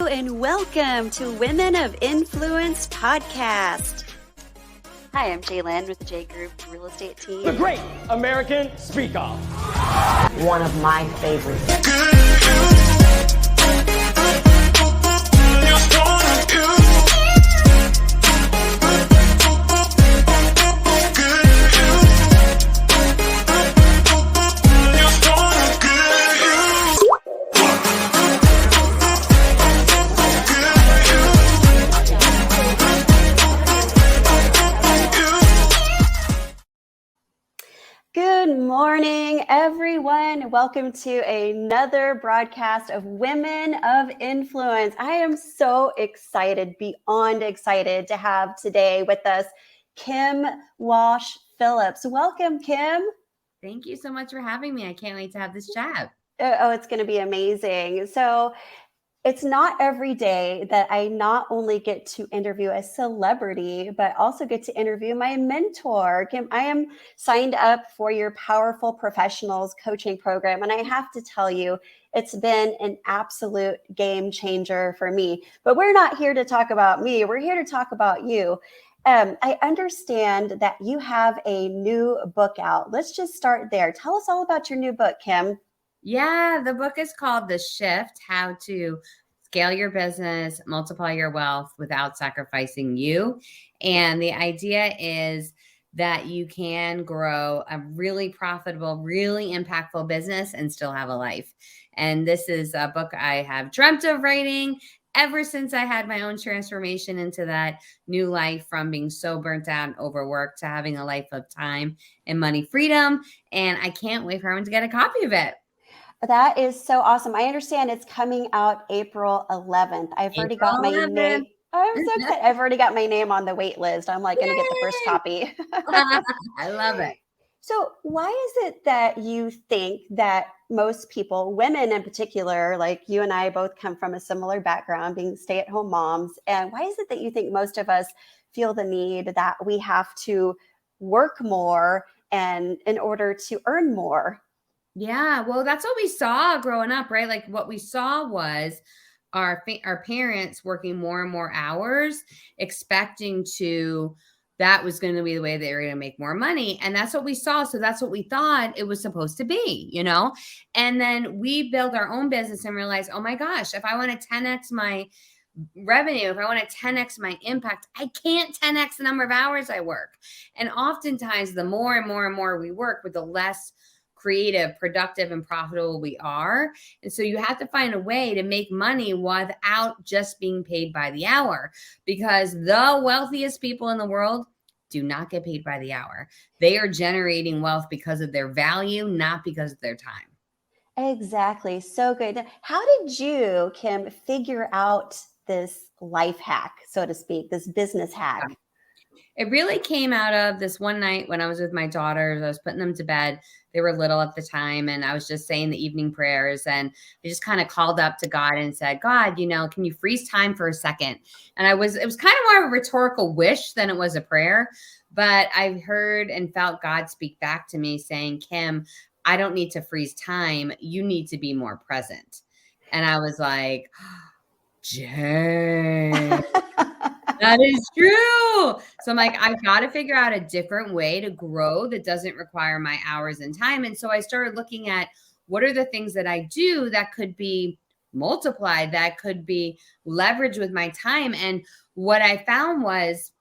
and welcome to Women of Influence podcast. Hi, I'm Jalen with the J Group Real Estate Team. The Great American Speak Off. One of my favorites. Good morning, everyone. Welcome to another broadcast of Women of Influence. I am so excited, beyond excited, to have today with us Kim Walsh Phillips. Welcome, Kim. Thank you so much for having me. I can't wait to have this chat. Oh, it's going to be amazing. So it's not every day that I not only get to interview a celebrity, but also get to interview my mentor. Kim, I am signed up for your Powerful Professionals coaching program. And I have to tell you, it's been an absolute game changer for me. But we're not here to talk about me. We're here to talk about you. I understand that you have a new book out. Let's just start there. Tell us all about your new book, Kim. Yeah, the book is called The Shift: How to Scale Your Business, Multiply Your Wealth Without Sacrificing You. And the idea is that you can grow a really profitable, really impactful business and still have a life. And this is a book I have dreamt of writing ever since I had my own transformation into that new life, from being so burnt out and overworked to having a life of time and money freedom. And I can't wait for everyone to get a copy of it. That is so awesome. I understand it's coming out April 11th. I've already got my name. I'm so excited. I've already got my name on the wait list. I'm like going to get the first copy. I love it. So why is it that you think that most people, women in particular, like you and I both come from a similar background, being stay-at-home moms, and why is it that you think most of us feel the need that we have to work more and in order to earn more? Yeah, well, that's what we saw growing up, right? Like what we saw was our parents working more and more hours, expecting that was going to be the way they were going to make more money. And that's what we saw. So that's what we thought it was supposed to be, you know? And then we built our own business and realized, oh my gosh, if I want to 10x my revenue, if I want to 10x my impact, I can't 10x the number of hours I work. And oftentimes the more and more and more we work, with the less creative, productive, and profitable we are. And so you have to find a way to make money without just being paid by the hour, because the wealthiest people in the world do not get paid by the hour. They are generating wealth because of their value, not because of their time. Exactly. So good. How did you, Kim, figure out this life hack, so to speak, this business hack? It really came out of this one night when I was with my daughters. I was putting them to bed. They were little at the time. And I was just saying the evening prayers. And I just kind of called up to God and said, God, can you freeze time for a second? And it was kind of more of a rhetorical wish than it was a prayer. But I heard and felt God speak back to me saying, Kim, I don't need to freeze time. You need to be more present. And I was like, Jay. That is true. So I'm like, I've got to figure out a different way to grow that doesn't require my hours and time. And so I started looking at what are the things that I do that could be multiplied, that could be leveraged with my time. And what I found was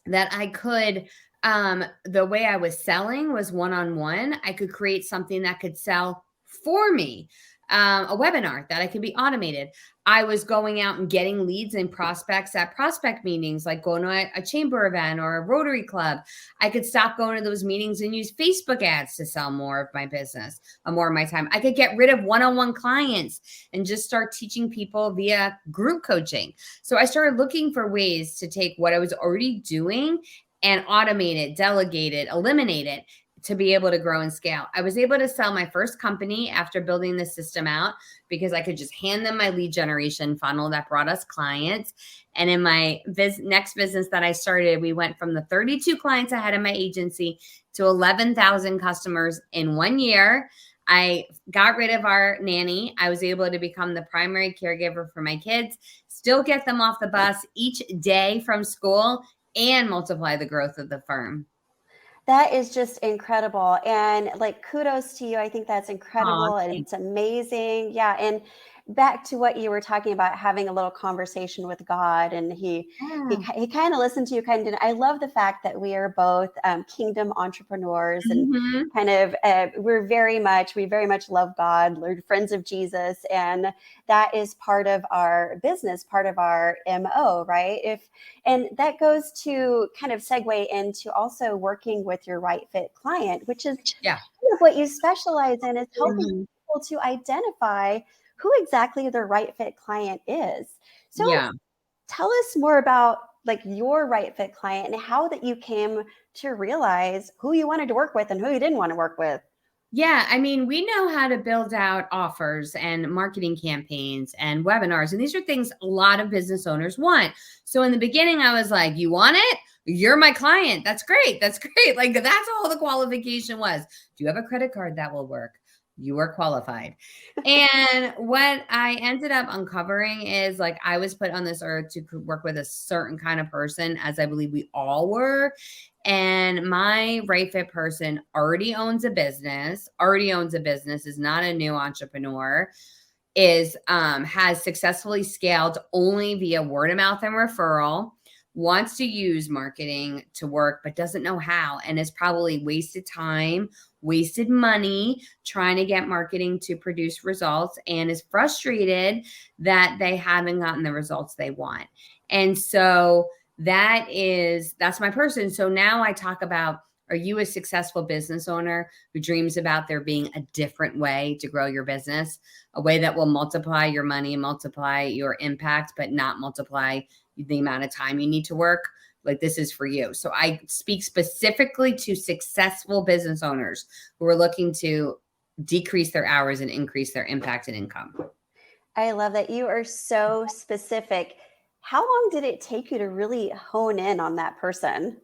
that I could, the way I was selling was one-on-one. I could create something that could sell for me. A webinar that I could be automated. I was going out and getting leads and prospects at prospect meetings, like going to a chamber event or a Rotary Club. I could stop going to those meetings and use Facebook ads to sell more of my business, more of my time. I could get rid of one-on-one clients and just start teaching people via group coaching. So I started looking for ways to take what I was already doing and automate it, delegate it, eliminate it, to be able to grow and scale. I was able to sell my first company after building the system out because I could just hand them my lead generation funnel that brought us clients. And in my next business that I started, we went from the 32 clients I had in my agency to 11,000 customers in 1 year. I got rid of our nanny. I was able to become the primary caregiver for my kids, still get them off the bus each day from school, and multiply the growth of the firm. That is just incredible. And like, kudos to you. I think that's Aw, incredible and thank it's amazing. Yeah. And back to what you were talking about, having a little conversation with God, and you. he kind of listened to you. I love the fact that we are both kingdom entrepreneurs, and Mhm. kind of we very much love God. We're friends of Jesus, and that is part of our business, part of our MO, right? And that goes to kind of segue into also working with your right fit client, which is Yeah. kind of what you specialize in, is helping Mhm. people to identify who exactly their right fit client is. So Yeah. tell us more about like your right fit client and how that you came to realize who you wanted to work with and who you didn't want to work with. Yeah, I mean, we know how to build out offers and marketing campaigns and webinars. And these are things a lot of business owners want. So in the beginning, I was like, you want it? You're my client. That's great. That's great. Like, that's all the qualification was. Do you have a credit card that will work? You are qualified. And what I ended up uncovering is, like, I was put on this earth to work with a certain kind of person, as I believe we all were. And my right fit person already owns a business, is not a new entrepreneur, is has successfully scaled only via word of mouth and referral, wants to use marketing to work, but doesn't know how, and has probably wasted time, wasted money trying to get marketing to produce results, and is frustrated that they haven't gotten the results they want. And so that's my person. So now I talk about, are you a successful business owner who dreams about there being a different way to grow your business, a way that will multiply your money, multiply your impact, but not multiply the amount of time you need to work? Like, this is for you. So I speak specifically to successful business owners who are looking to decrease their hours and increase their impact and income. I love that you are so specific. How long did it take you to really hone in on that person?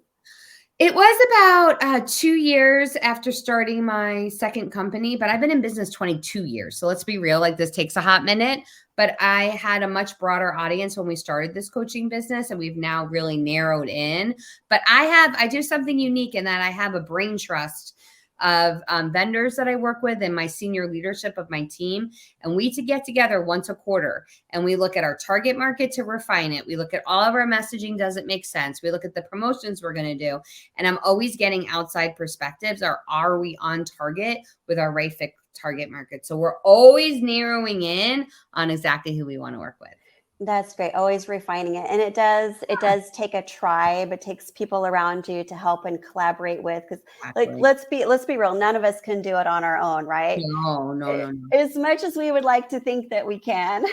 It was about 2 years after starting my second company, but I've been in business 22 years. So let's be real, like, this takes a hot minute. But I had a much broader audience when we started this coaching business, and we've now really narrowed in. But I do something unique in that I have a brain trust of vendors that I work with and my senior leadership of my team. And we to get together once a quarter, and we look at our target market to refine it. We look at all of our messaging. Does it make sense? We look at the promotions we're going to do. And I'm always getting outside perspectives. Or are we on target with our right fit target market? So we're always narrowing in on exactly who we want to work with. That's great. Always refining it. And it does take a tribe. It takes people around you to help and collaborate with. Because like, Exactly. let's be real. None of us can do it on our own, right? No, no, no, no. As much as we would like to think that we can.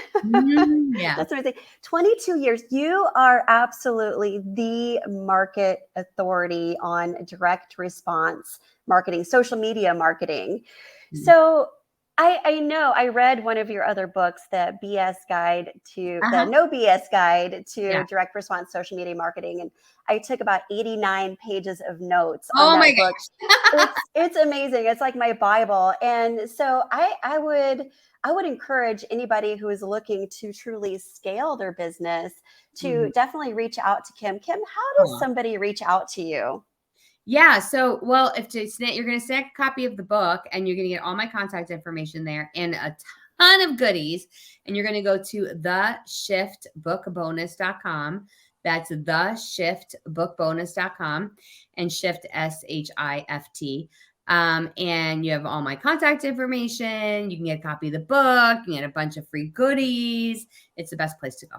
Yeah. That's what I think. 22 years. You are absolutely the market authority on direct response marketing, social media marketing. Mhm. So I know I read one of your other books, the Uh-huh. No BS Guide to Yeah. Direct Response Social Media Marketing. And I took about 89 pages of notes on Oh my that book. gosh. It's amazing. It's like my Bible. And so I would encourage anybody who is looking to truly scale their business to Mhm. definitely reach out to Kim. Kim, how does Aw. somebody reach out to you? Yeah. So, well, you're going to snag a copy of the book, and you're going to get all my contact information there and a ton of goodies. And you're going to go to theshiftbookbonus.com. That's theshiftbookbonus.com, and shift SHIFT. And you have all my contact information. You can get a copy of the book. You can get a bunch of free goodies. It's the best place to go.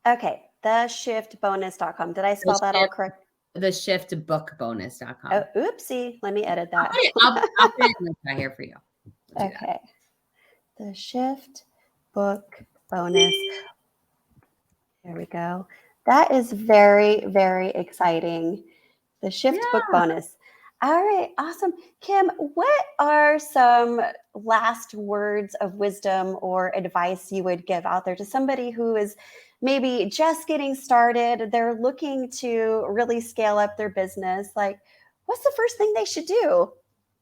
Okay, theshiftbonus.com. Did I The spell that all shift, correct? theshiftbookbonus.com. Oh, oopsie. Let me edit I'll that. put it, I'll put it in the chat here for you. I'll do that. Okay. The Shift Book Bonus. There we go. That is very, very exciting. The Shift Book Yeah. Bonus. All right, awesome. Kim, what are some last words of wisdom or advice you would give out there to somebody who is maybe just getting started? They're looking to really scale up their business. Like, what's the first thing they should do?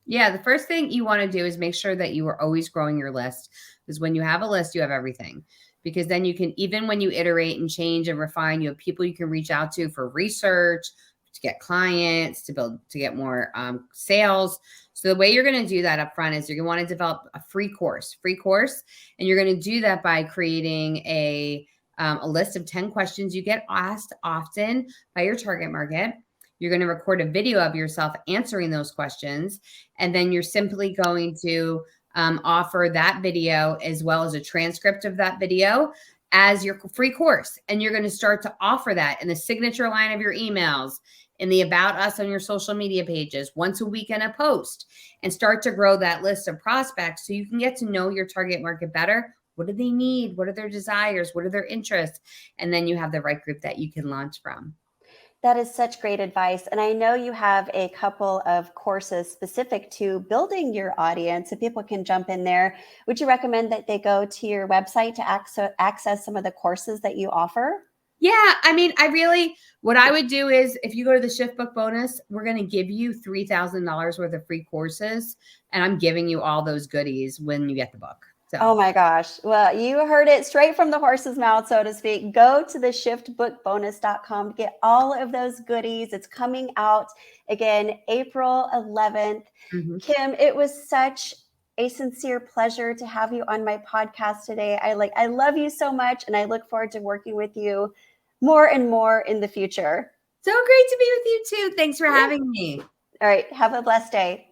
Yeah, the first thing you want to do is make sure that you are always growing your list, because when you have a list, you have everything. Because then you can, even when you iterate and change and refine, you have people you can reach out to for research, to get clients, to get more sales. So the way you're going to do that up front is you're going to want to develop a free course, and you're going to do that by creating a list of 10 questions you get asked often by your target market. You're going to record a video of yourself answering those questions. And then you're simply going to offer that video as well as a transcript of that video as your free course. And you're going to start to offer that in the signature line of your emails, in the about us on your social media pages, once a week in a post, and start to grow that list of prospects so you can get to know your target market better. What do they need? What are their desires? What are their interests? And then you have the right group that you can launch from. That is such great advice. And I know you have a couple of courses specific to building your audience, so people can jump in there. Would you recommend that they go to your website to access some of the courses that you offer? Yeah, I mean, what I would do is, if you go to the Shift Book Bonus, we're going to give you $3,000 worth of free courses, and I'm giving you all those goodies when you get the book. So. Oh my gosh. Well, you heard it straight from the horse's mouth, so to speak. Go to the shiftbookbonus.com to get all of those goodies. It's coming out again, April 11th. Mm-hmm. Kim, it was such a sincere pleasure to have you on my podcast today. I love you so much, and I look forward to working with you more and more in the future. So great to be with you too. Thanks for having me. All right. Have a blessed day.